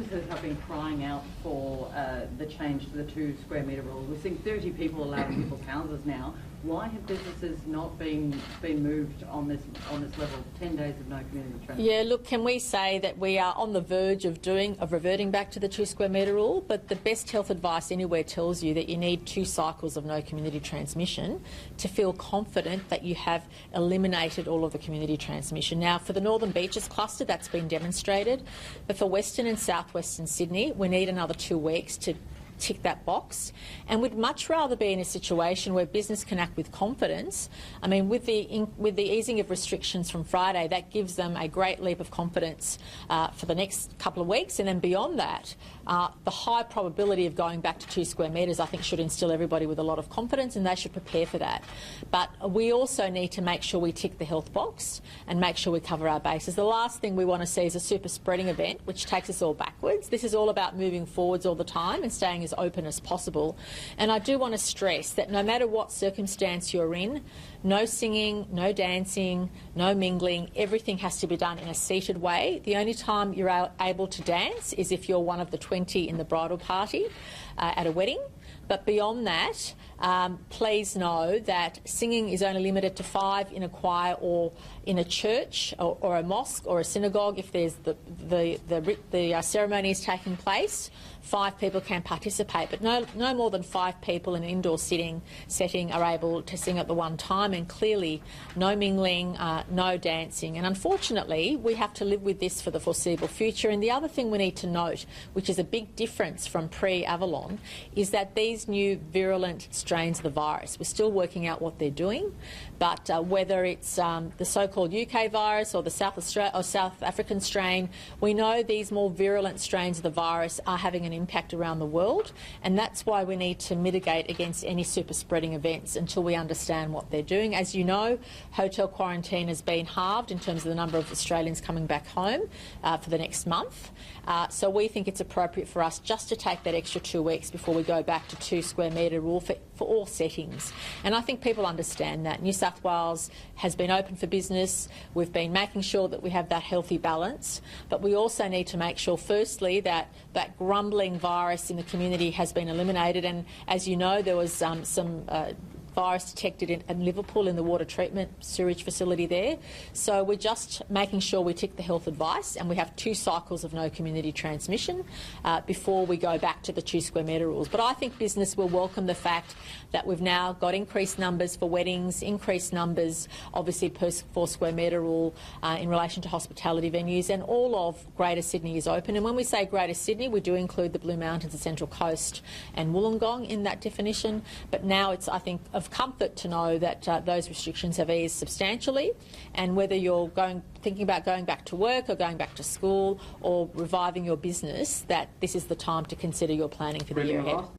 businesses have been crying out for the change to the 2 square metre rule. We're seeing 30 people allowed in people's houses now. Why have businesses not been moved on this level? 10 days of no community transmission. Yeah, look, can we say that we are on the verge of reverting back to the 2 square metre rule? But the best health advice anywhere tells you that you need 2 cycles of no community transmission to feel confident that you have eliminated all of the community transmission. Now, for the Northern Beaches cluster, that's been demonstrated, but for Western and South-Western Sydney, we need another 2 weeks to tick that box, and we'd much rather be in a situation where business can act with confidence. I mean, with the easing of restrictions from Friday, that gives them a great leap of confidence for the next couple of weeks, and then beyond that, the high probability of going back to 2 square metres, I think, should instill everybody with a lot of confidence, and they should prepare for that. But we also need to make sure we tick the health box and make sure we cover our bases. The last thing we want to see is a super spreading event, which takes us all backwards. This is all about moving forwards all the time and staying as open as possible. And I do want to stress that no matter what circumstance you're in, no singing, no dancing, no mingling, everything has to be done in a seated way. The only time you're able to dance is if you're one of the 20 in the bridal party at a wedding. But beyond that, please know that singing is only limited to 5 in a choir or in a church or a mosque or a synagogue. If there's the ceremony is taking place, 5 people can participate, but no more than 5 people in an indoor setting are able to sing at the one time, and clearly no mingling, no dancing. And unfortunately, we have to live with this for the foreseeable future. And the other thing we need to note, which is a big difference from pre-Avalon, is that these new virulent strains of the virus, we're still working out what they're doing, but whether it's the so-called UK virus or the South African strain, we know these more virulent strains of the virus are having an impact around the world, and that's why we need to mitigate against any super spreading events until we understand what they're doing. As you know, hotel quarantine has been halved in terms of the number of Australians coming back home for the next month. So we think it's appropriate for us just to take that extra 2 weeks before we go back to 2 square metre rule for all settings. And I think people understand that. New South Wales has been open for business. We've been making sure that we have that healthy balance, but we also need to make sure, firstly, that that grumbling virus in the community has been eliminated. And as you know, there was some virus detected in Liverpool in the water treatment sewage facility there. So we're just making sure we tick the health advice and we have 2 cycles of no community transmission before we go back to the 2 square metre rules. But I think business will welcome the fact that we've now got increased numbers for weddings, increased numbers obviously per 4 square metre rule in relation to hospitality venues, and all of Greater Sydney is open. And when we say Greater Sydney, we do include the Blue Mountains, the Central Coast and Wollongong in that definition. But now it's, I think, of comfort to know that those restrictions have eased substantially, and whether you're thinking about going back to work or going back to school or reviving your business, that this is the time to consider your planning for the year ahead.